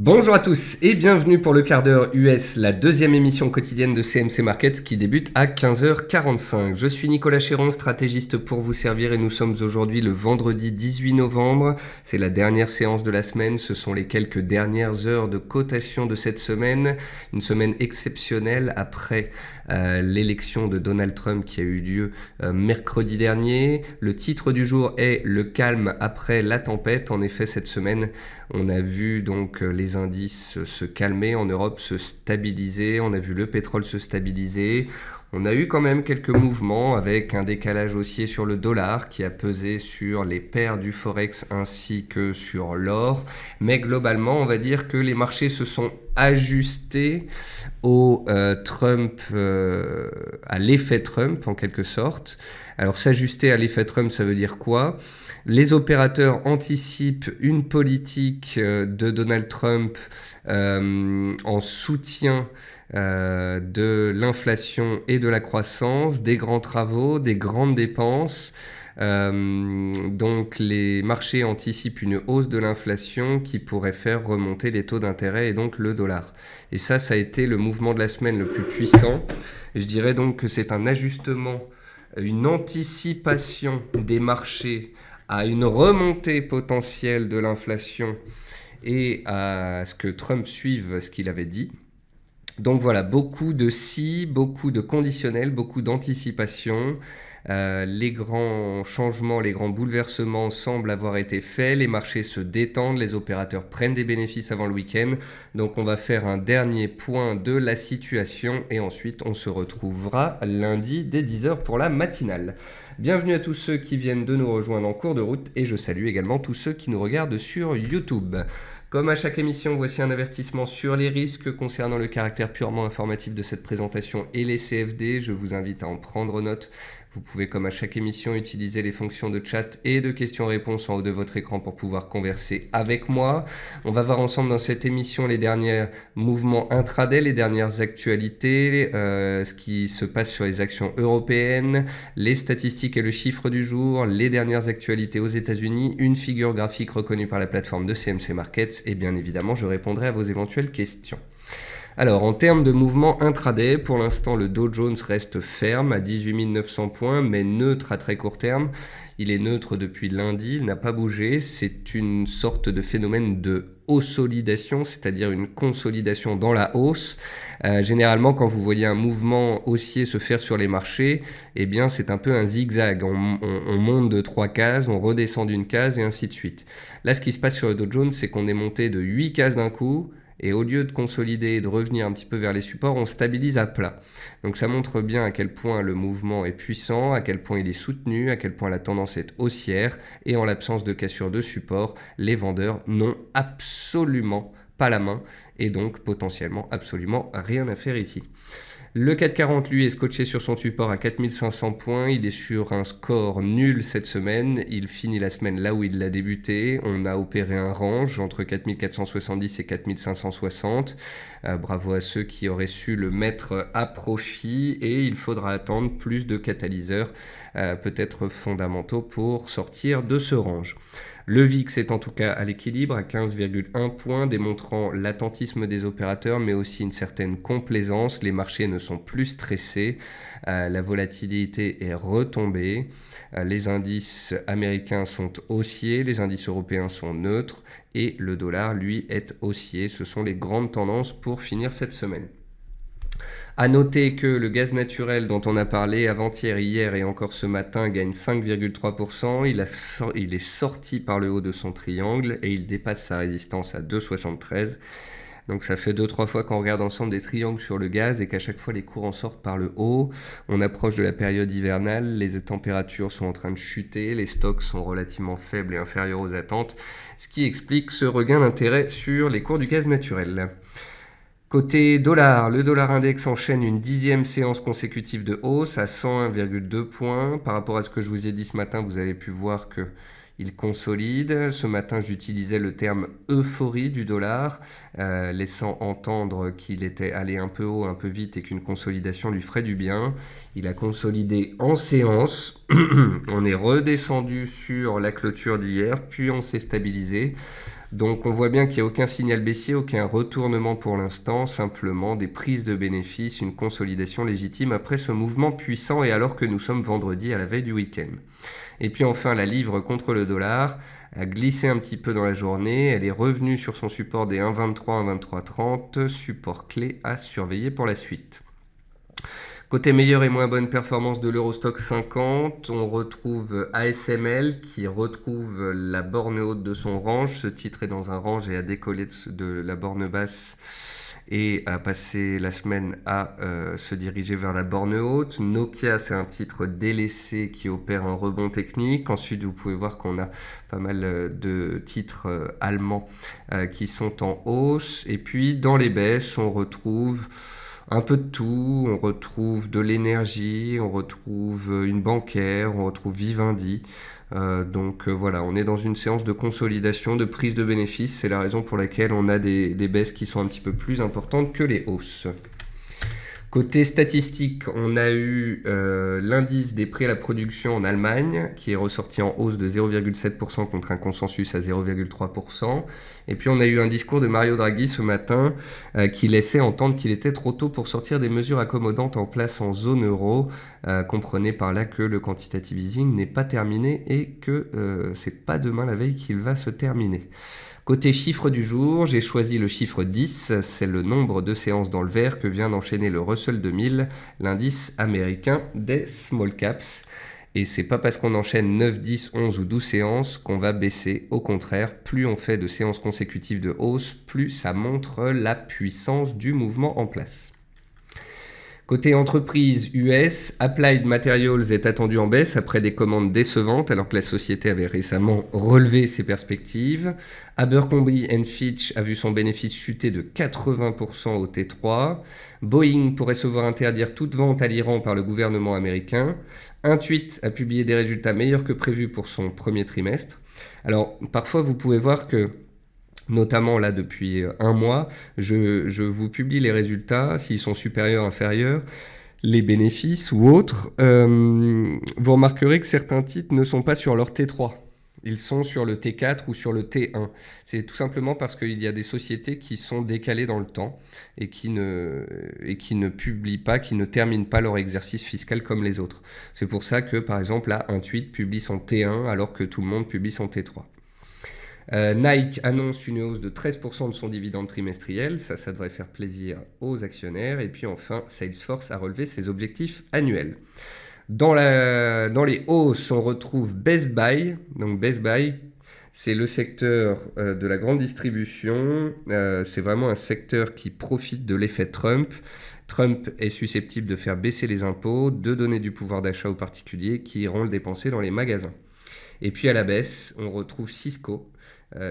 Bonjour à tous et bienvenue pour le quart d'heure US, la deuxième émission quotidienne de CMC Markets qui débute à 15h45. Je suis Nicolas Chéron, stratégiste pour vous servir et nous sommes aujourd'hui le vendredi 18 novembre. C'est la dernière séance de la semaine, ce sont les quelques dernières heures de cotation de cette semaine. Une semaine exceptionnelle après l'élection de Donald Trump qui a eu lieu mercredi dernier. Le titre du jour est « Le calme après la tempête ». En effet, cette semaine, on a vu donc les indices se calmer en Europe, se stabiliser. On a vu le pétrole se stabiliser. On a eu quand même quelques mouvements avec un décalage haussier sur le dollar qui a pesé sur les paires du Forex ainsi que sur l'or. Mais globalement, on va dire que les marchés se sont ajustés au à l'effet Trump en quelque sorte. Alors s'ajuster à l'effet Trump, ça veut dire quoi ? Les opérateurs anticipent une politique de Donald Trump en soutien de l'inflation et de la croissance, des grands travaux, des grandes dépenses. Donc les marchés anticipent une hausse de l'inflation qui pourrait faire remonter les taux d'intérêt et donc le dollar. Et ça a été le mouvement de la semaine le plus puissant. Et je dirais donc que c'est un ajustement, une anticipation des marchés à une remontée potentielle de l'inflation et à ce que Trump suive ce qu'il avait dit. Donc voilà, beaucoup de si, beaucoup de conditionnels, beaucoup d'anticipation. Les grands changements, les grands bouleversements semblent avoir été faits. Les marchés se détendent, les opérateurs prennent des bénéfices avant le week-end. Donc on va faire un dernier point de la situation et ensuite on se retrouvera lundi dès 10h pour la matinale. Bienvenue à tous ceux qui viennent de nous rejoindre en cours de route et je salue également tous ceux qui nous regardent sur YouTube. Comme à chaque émission, voici un avertissement sur les risques concernant le caractère purement informatif de cette présentation et les CFD. Je vous invite à en prendre note. Vous pouvez, comme à chaque émission, utiliser les fonctions de chat et de questions-réponses en haut de votre écran pour pouvoir converser avec moi. On va voir ensemble dans cette émission les derniers mouvements intraday, les dernières actualités, ce qui se passe sur les actions européennes, les statistiques et le chiffre du jour, les dernières actualités aux États-Unis, une figure graphique reconnue par la plateforme de CMC Markets et bien évidemment, je répondrai à vos éventuelles questions. Alors, en termes de mouvement intraday, pour l'instant, le Dow Jones reste ferme à 18 900 points, mais neutre à très court terme. Il est neutre depuis lundi, il n'a pas bougé. C'est une sorte de phénomène de ossolidation, c'est-à-dire une consolidation dans la hausse. Généralement, quand vous voyez un mouvement haussier se faire sur les marchés, eh bien, c'est un peu un zigzag. On monte de 3 cases, on redescend d'une case et ainsi de suite. Là, ce qui se passe sur le Dow Jones, c'est qu'on est monté de 8 cases d'un coup. Et au lieu de consolider et de revenir un petit peu vers les supports, on stabilise à plat. Donc ça montre bien à quel point le mouvement est puissant, à quel point il est soutenu, à quel point la tendance est haussière. Et en l'absence de cassure de support, les vendeurs n'ont absolument pas la main et donc potentiellement absolument rien à faire ici. Le CAC 40, lui, est scotché sur son support à 4500 points. Il est sur un score nul cette semaine. Il finit la semaine là où il l'a débuté. On a opéré un range entre 4470 et 4560. Bravo à ceux qui auraient su le mettre à profit. Et il faudra attendre plus de catalyseurs, peut-être fondamentaux, pour sortir de ce range. Le VIX est en tout cas à l'équilibre à 15,1 points, démontrant l'attentisme des opérateurs, mais aussi une certaine complaisance. Les marchés ne sont plus stressés, la volatilité est retombée, les indices américains sont haussiers, les indices européens sont neutres, et le dollar, lui, est haussier. Ce sont les grandes tendances pour finir cette semaine. À noter que le gaz naturel dont on a parlé avant-hier, hier et encore ce matin gagne 5,3%. Il est sorti par le haut de son triangle et il dépasse sa résistance à 2,73. Donc ça fait 2-3 fois qu'on regarde ensemble des triangles sur le gaz et qu'à chaque fois les cours en sortent par le haut. On approche de la période hivernale, les températures sont en train de chuter, les stocks sont relativement faibles et inférieurs aux attentes, ce qui explique ce regain d'intérêt sur les cours du gaz naturel. Côté dollar, le dollar index enchaîne une 10e séance consécutive de hausse à 101,2 points. Par rapport à ce que je vous ai dit ce matin, vous avez pu voir qu'il consolide. Ce matin, j'utilisais le terme euphorie du dollar, laissant entendre qu'il était allé un peu haut, un peu vite et qu'une consolidation lui ferait du bien. Il a consolidé en séance. On est redescendu sur la clôture d'hier, puis on s'est stabilisé. Donc on voit bien qu'il n'y a aucun signal baissier, aucun retournement pour l'instant, simplement des prises de bénéfices, une consolidation légitime après ce mouvement puissant et alors que nous sommes vendredi à la veille du week-end. Et puis enfin la livre contre le dollar a glissé un petit peu dans la journée, elle est revenue sur son support des 1,23, 1,2330, support clé à surveiller pour la suite. Côté meilleure et moins bonne performance de l'Eurostoxx 50, on retrouve ASML qui retrouve la borne haute de son range. Ce titre est dans un range et a décollé de la borne basse et a passé la semaine à se diriger vers la borne haute. Nokia, c'est un titre délaissé qui opère un rebond technique. Ensuite, vous pouvez voir qu'on a pas mal de titres allemands qui sont en hausse. Et puis, dans les baisses, on retrouve un peu de tout, on retrouve de l'énergie, on retrouve une bancaire, on retrouve Vivendi. Donc voilà, on est dans une séance de consolidation, de prise de bénéfices. C'est la raison pour laquelle on a des baisses qui sont un petit peu plus importantes que les hausses. Côté statistique, on a eu l'indice des prix à la production en Allemagne qui est ressorti en hausse de 0,7% contre un consensus à 0,3%. Et puis on a eu un discours de Mario Draghi ce matin qui laissait entendre qu'il était trop tôt pour sortir des mesures accommodantes en place en zone euro. Comprenez par là que le quantitative easing n'est pas terminé et que c'est pas demain la veille qu'il va se terminer. Côté chiffre du jour, j'ai choisi le chiffre 10, c'est le nombre de séances dans le vert que vient d'enchaîner le Russell 2000, l'indice américain des small caps. Et c'est pas parce qu'on enchaîne 9, 10, 11 ou 12 séances qu'on va baisser. Au contraire, plus on fait de séances consécutives de hausse, plus ça montre la puissance du mouvement en place. Côté entreprise US, Applied Materials est attendu en baisse après des commandes décevantes alors que la société avait récemment relevé ses perspectives. Abercrombie & Fitch a vu son bénéfice chuter de 80% au T3. Boeing pourrait se voir interdire toute vente à l'Iran par le gouvernement américain. Intuit a publié des résultats meilleurs que prévus pour son premier trimestre. Alors parfois vous pouvez voir que notamment là depuis un mois, je vous publie les résultats, s'ils sont supérieurs, inférieurs, les bénéfices ou autres. Vous remarquerez que certains titres ne sont pas sur leur T3. Ils sont sur le T4 ou sur le T1. C'est tout simplement parce qu'il y a des sociétés qui sont décalées dans le temps et qui ne publient pas, qui ne terminent pas leur exercice fiscal comme les autres. C'est pour ça que, par exemple, là, Intuit publie son T1 alors que tout le monde publie son T3. Nike annonce une hausse de 13% de son dividende trimestriel, ça devrait faire plaisir aux actionnaires. Et puis enfin, Salesforce a relevé ses objectifs annuels. Dans les hausses, on retrouve Best Buy. Donc Best Buy, c'est le secteur de la grande distribution. C'est vraiment un secteur qui profite de l'effet Trump. Trump est susceptible de faire baisser les impôts, de donner du pouvoir d'achat aux particuliers qui iront le dépenser dans les magasins. Et puis à la baisse, on retrouve Cisco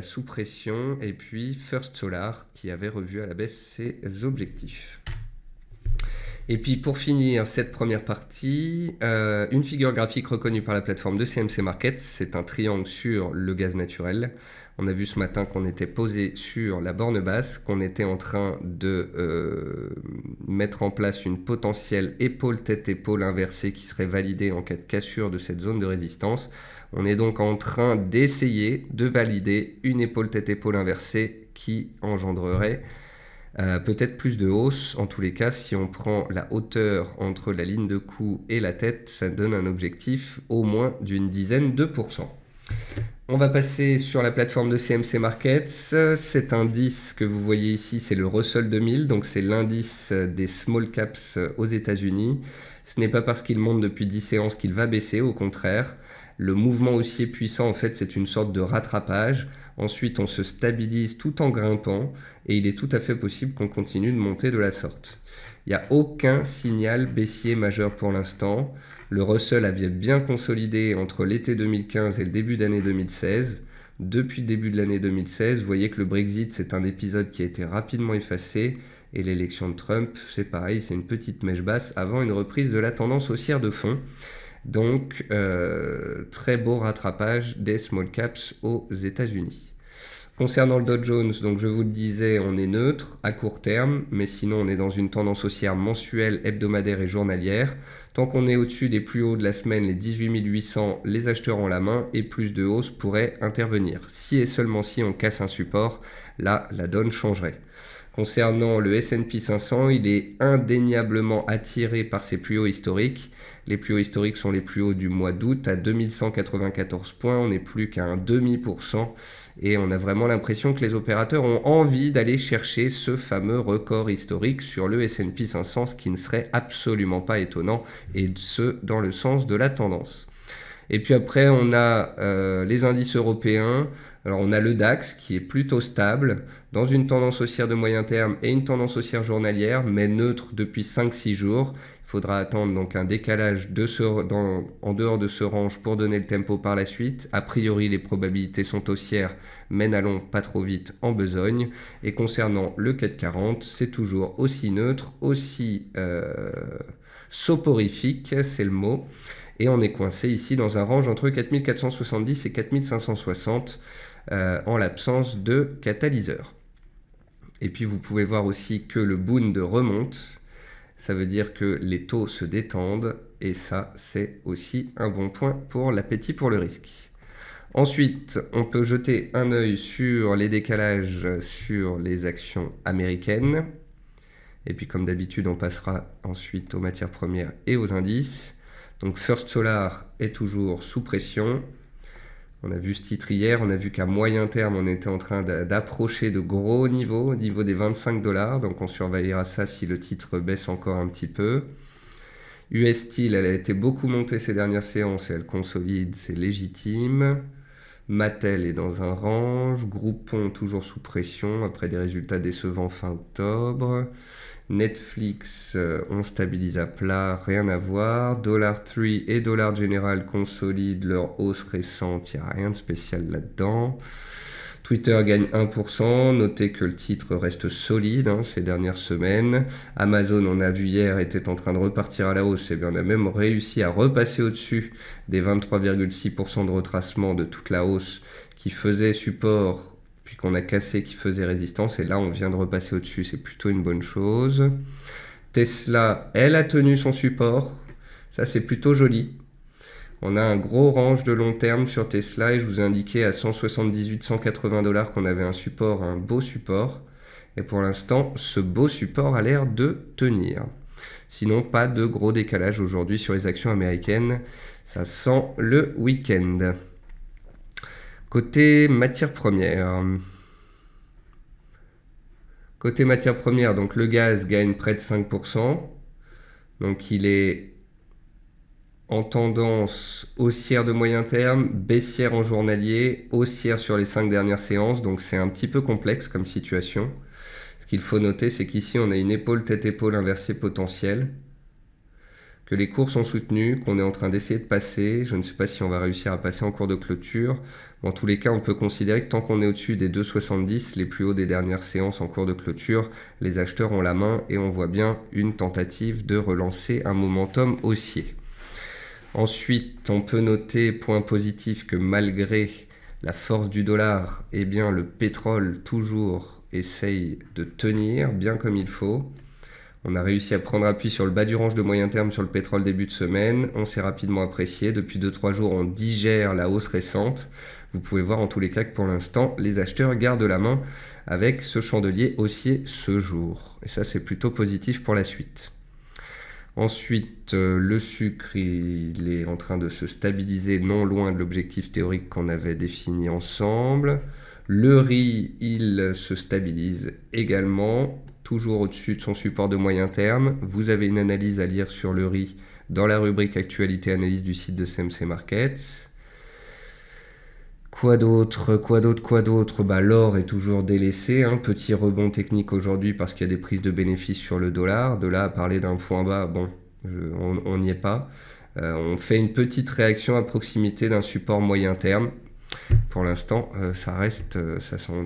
sous pression et puis First Solar qui avait revu à la baisse ses objectifs. Et puis pour finir cette première partie, une figure graphique reconnue par la plateforme de CMC Markets, c'est un triangle sur le gaz naturel. On a vu ce matin qu'on était posé sur la borne basse, qu'on était en train de mettre en place une potentielle épaule-tête-épaule inversée qui serait validée en cas de cassure de cette zone de résistance. On est donc en train d'essayer de valider une épaule-tête-épaule inversée qui engendrerait peut-être plus de hausse. En tous les cas, si on prend la hauteur entre la ligne de cou et la tête, ça donne un objectif au moins d'une dizaine de pourcents. On va passer sur la plateforme de CMC Markets. Cet indice que vous voyez ici, c'est le Russell 2000, donc c'est l'indice des small caps aux États-Unis. Ce n'est pas parce qu'il monte depuis 10 séances qu'il va baisser, au contraire. Le mouvement haussier puissant, en fait, c'est une sorte de rattrapage. Ensuite, on se stabilise tout en grimpant et il est tout à fait possible qu'on continue de monter de la sorte. Il n'y a aucun signal baissier majeur pour l'instant. Le Russell avait bien consolidé entre l'été 2015 et le début d'année 2016. Depuis le début de l'année 2016, vous voyez que le Brexit, c'est un épisode qui a été rapidement effacé. Et l'élection de Trump, c'est pareil, c'est une petite mèche basse avant une reprise de la tendance haussière de fond. Donc, très beau rattrapage des small caps aux États-Unis. Concernant le Dow Jones, donc je vous le disais, on est neutre à court terme, mais sinon on est dans une tendance haussière mensuelle, hebdomadaire et journalière. Tant qu'on est au-dessus des plus hauts de la semaine, les 18 800, les acheteurs ont la main et plus de hausse pourrait intervenir. Si et seulement si on casse un support, là, la donne changerait. Concernant le S&P 500, il est indéniablement attiré par ses plus hauts historiques. Les plus hauts historiques sont les plus hauts du mois d'août à 2194 points. On n'est plus qu'à un demi% et on a vraiment l'impression que les opérateurs ont envie d'aller chercher ce fameux record historique sur le S&P 500, ce qui ne serait absolument pas étonnant et ce dans le sens de la tendance. Et puis après, on a les indices européens. Alors on a le DAX qui est plutôt stable dans une tendance haussière de moyen terme et une tendance haussière journalière, mais neutre depuis 5-6 jours. Il faudra attendre donc un décalage en dehors de ce range pour donner le tempo par la suite. A priori, les probabilités sont haussières, mais n'allons pas trop vite en besogne. Et concernant le CAC 40, c'est toujours aussi neutre, aussi soporifique, c'est le mot. Et on est coincé ici dans un range entre 4470 et 4560 en l'absence de catalyseur. Et puis vous pouvez voir aussi que le Bund remonte. Ça veut dire que les taux se détendent et ça, c'est aussi un bon point pour l'appétit pour le risque. Ensuite, on peut jeter un œil sur les décalages sur les actions américaines. Et puis comme d'habitude, on passera ensuite aux matières premières et aux indices. Donc First Solar est toujours sous pression. On a vu ce titre hier, on a vu qu'à moyen terme, on était en train d'approcher de gros niveaux, au niveau des 25 $. Donc on surveillera ça si le titre baisse encore un petit peu. US Steel, elle a été beaucoup montée ces dernières séances et elle consolide, c'est légitime. Mattel est dans un range. Groupon toujours sous pression après des résultats décevants fin octobre. Netflix, on stabilise à plat, rien à voir. Dollar Tree et Dollar General consolident leur hausse récente, il n'y a rien de spécial là-dedans. Twitter gagne 1%, notez que le titre reste solide ces dernières semaines. Amazon, on a vu hier, était en train de repartir à la hausse, et bien on a même réussi à repasser au-dessus des 23,6% de retracement de toute la hausse qui faisait support, puis qu'on a cassé, qui faisait résistance, et là on vient de repasser au-dessus, c'est plutôt une bonne chose. Tesla, elle a tenu son support, ça c'est plutôt joli. On a un gros range de long terme sur Tesla et je vous ai indiqué à 178-180 $ qu'on avait un support, un beau support. Et pour l'instant, ce beau support a l'air de tenir. Sinon, pas de gros décalage aujourd'hui sur les actions américaines. Ça sent le week-end. Côté matières premières. Côté matières premières, donc le gaz gagne près de 5%. Donc il est en tendance haussière de moyen terme, baissière en journalier, haussière sur les 5 dernières séances, donc c'est un petit peu complexe comme situation. Ce qu'il faut noter, c'est qu'ici on a une épaule tête-épaule inversée potentielle, que les cours sont soutenus, qu'on est en train d'essayer de passer. Je ne sais pas si on va réussir à passer en cours de clôture. En tous les cas, on peut considérer que tant qu'on est au-dessus des 2,70, les plus hauts des dernières séances en cours de clôture, les acheteurs ont la main et on voit bien une tentative de relancer un momentum haussier. Ensuite, on peut noter, point positif, que malgré la force du dollar, eh bien, le pétrole toujours essaye de tenir bien comme il faut. On a réussi à prendre appui sur le bas du range de moyen terme sur le pétrole début de semaine. On s'est rapidement apprécié. Depuis 2-3 jours, on digère la hausse récente. Vous pouvez voir en tous les cas que pour l'instant, les acheteurs gardent la main avec ce chandelier haussier ce jour. Et ça, c'est plutôt positif pour la suite. Ensuite, le sucre, il est en train de se stabiliser non loin de l'objectif théorique qu'on avait défini ensemble. Le riz, il se stabilise également, toujours au-dessus de son support de moyen terme. Vous avez une analyse à lire sur le riz dans la rubrique Actualité Analyse du site de CMC Markets. Quoi d'autre? L'or est toujours délaissé, petit rebond technique aujourd'hui parce qu'il y a des prises de bénéfices sur le dollar. De là à parler d'un point bas, bon, on n'y est pas. On fait une petite réaction à proximité d'un support moyen terme. Pour l'instant, ça reste, on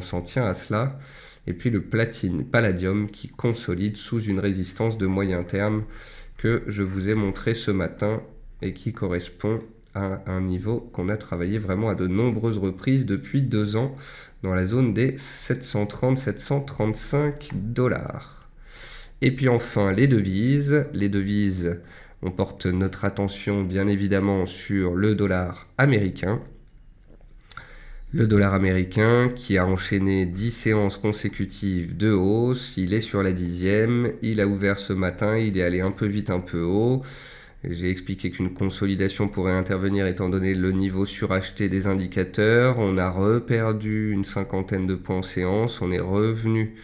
s'en tient à cela. Et puis le palladium qui consolide sous une résistance de moyen terme que je vous ai montré ce matin et qui correspond à un niveau qu'on a travaillé vraiment à de nombreuses reprises depuis 2 ans dans la zone des 730-735 $. Et puis enfin les devises On porte notre attention bien évidemment sur le dollar américain. Le dollar américain qui a enchaîné 10 séances consécutives de hausse, il est sur la 10e, il a ouvert ce matin, il est allé un peu vite, un peu haut. J'ai expliqué qu'une consolidation pourrait intervenir étant donné le niveau suracheté des indicateurs. On a reperdu une cinquantaine de points en séance, on est revenu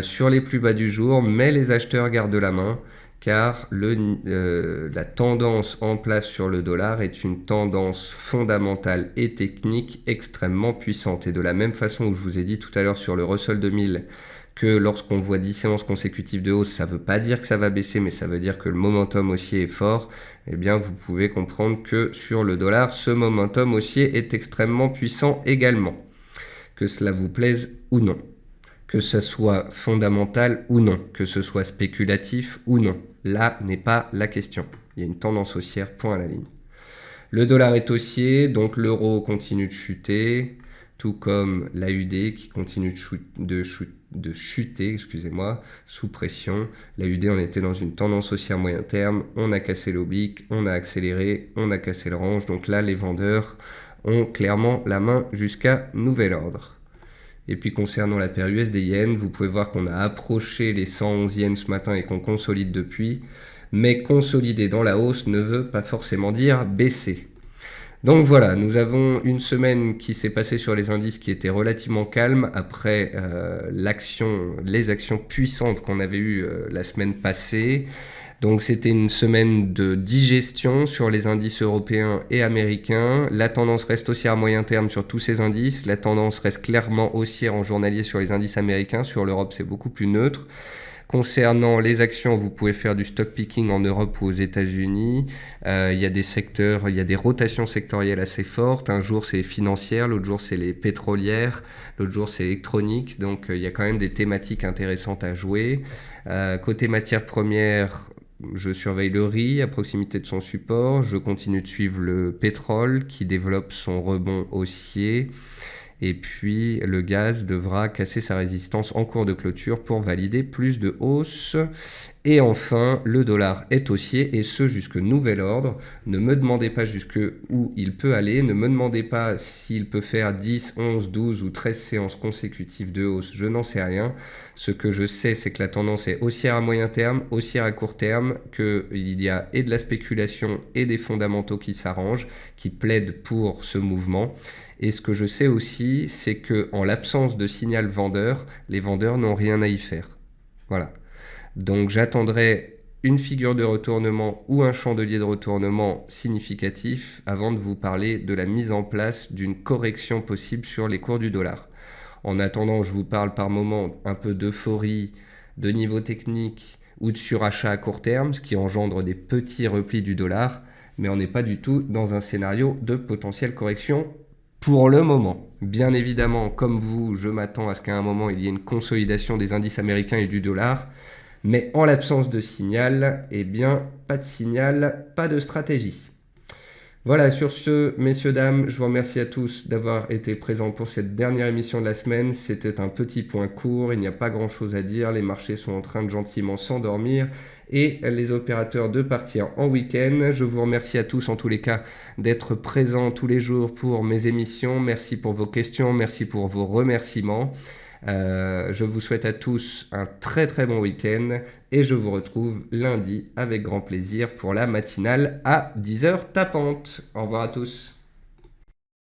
sur les plus bas du jour, mais les acheteurs gardent la main car la tendance en place sur le dollar est une tendance fondamentale et technique extrêmement puissante. Et de la même façon où je vous ai dit tout à l'heure sur le Russell 2000 que lorsqu'on voit 10 séances consécutives de hausse, ça ne veut pas dire que ça va baisser, mais ça veut dire que le momentum haussier est fort, eh bien vous pouvez comprendre que sur le dollar, ce momentum haussier est extrêmement puissant également. Que cela vous plaise ou non. Que ce soit fondamental ou non, que ce soit spéculatif ou non. Là n'est pas la question. Il y a une tendance haussière, point à la ligne. Le dollar est haussier, donc l'euro continue de chuter, tout comme l'AUD qui continue de chuter, sous pression. L'AUD, on était dans une tendance haussière moyen terme, on a cassé l'oblique, on a accéléré, on a cassé le range. Donc là, les vendeurs ont clairement la main jusqu'à nouvel ordre. Et puis concernant la paire USD-Yen, vous pouvez voir qu'on a approché les 111 yens ce matin et qu'on consolide depuis. Mais consolider dans la hausse ne veut pas forcément dire baisser. Donc voilà, nous avons une semaine qui s'est passée sur les indices qui était relativement calme après les actions puissantes qu'on avait eues la semaine passée. Donc c'était une semaine de digestion sur les indices européens et américains. La tendance reste haussière à moyen terme sur tous ces indices. La tendance reste clairement haussière en journalier sur les indices américains. Sur l'Europe, c'est beaucoup plus neutre. Concernant les actions, vous pouvez faire du stock picking en Europe ou aux États-Unis. Il y a des secteurs, il y a des rotations sectorielles assez fortes. Un jour, c'est financière, l'autre jour, c'est les pétrolières, l'autre jour, c'est électronique. Donc, il y a quand même des thématiques intéressantes à jouer. Côté matières premières, je surveille le riz à proximité de son support. Je continue de suivre le pétrole qui développe son rebond haussier. Et puis le gaz devra casser sa résistance en cours de clôture pour valider plus de hausse. Et enfin, le dollar est haussier et ce jusque nouvel ordre. Ne me demandez pas jusque où il peut aller. Ne me demandez pas s'il peut faire 10, 11, 12 ou 13 séances consécutives de hausse. Je n'en sais rien. Ce que je sais, c'est que la tendance est haussière à moyen terme, haussière à court terme, qu'il y a et de la spéculation et des fondamentaux qui s'arrangent, qui plaident pour ce mouvement. Et ce que je sais aussi, c'est qu'en l'absence de signal vendeur, les vendeurs n'ont rien à y faire. Voilà. Donc j'attendrai une figure de retournement ou un chandelier de retournement significatif avant de vous parler de la mise en place d'une correction possible sur les cours du dollar. En attendant, je vous parle par moment un peu d'euphorie, de niveau technique ou de surachat à court terme, ce qui engendre des petits replis du dollar, mais on n'est pas du tout dans un scénario de potentielle correction pour le moment. Bien évidemment, comme vous, je m'attends à ce qu'à un moment, il y ait une consolidation des indices américains et du dollar. Mais en l'absence de signal, eh bien, pas de signal, pas de stratégie. Voilà, sur ce, messieurs, dames, je vous remercie à tous d'avoir été présents pour cette dernière émission de la semaine. C'était un petit point court, il n'y a pas grand-chose à dire. Les marchés sont en train de gentiment s'endormir et les opérateurs de partir en week-end. Je vous remercie à tous, en tous les cas, d'être présents tous les jours pour mes émissions. Merci pour vos questions, merci pour vos remerciements. Je vous souhaite à tous un très très bon week-end et je vous retrouve lundi avec grand plaisir pour la matinale à 10h tapante. Au revoir à tous.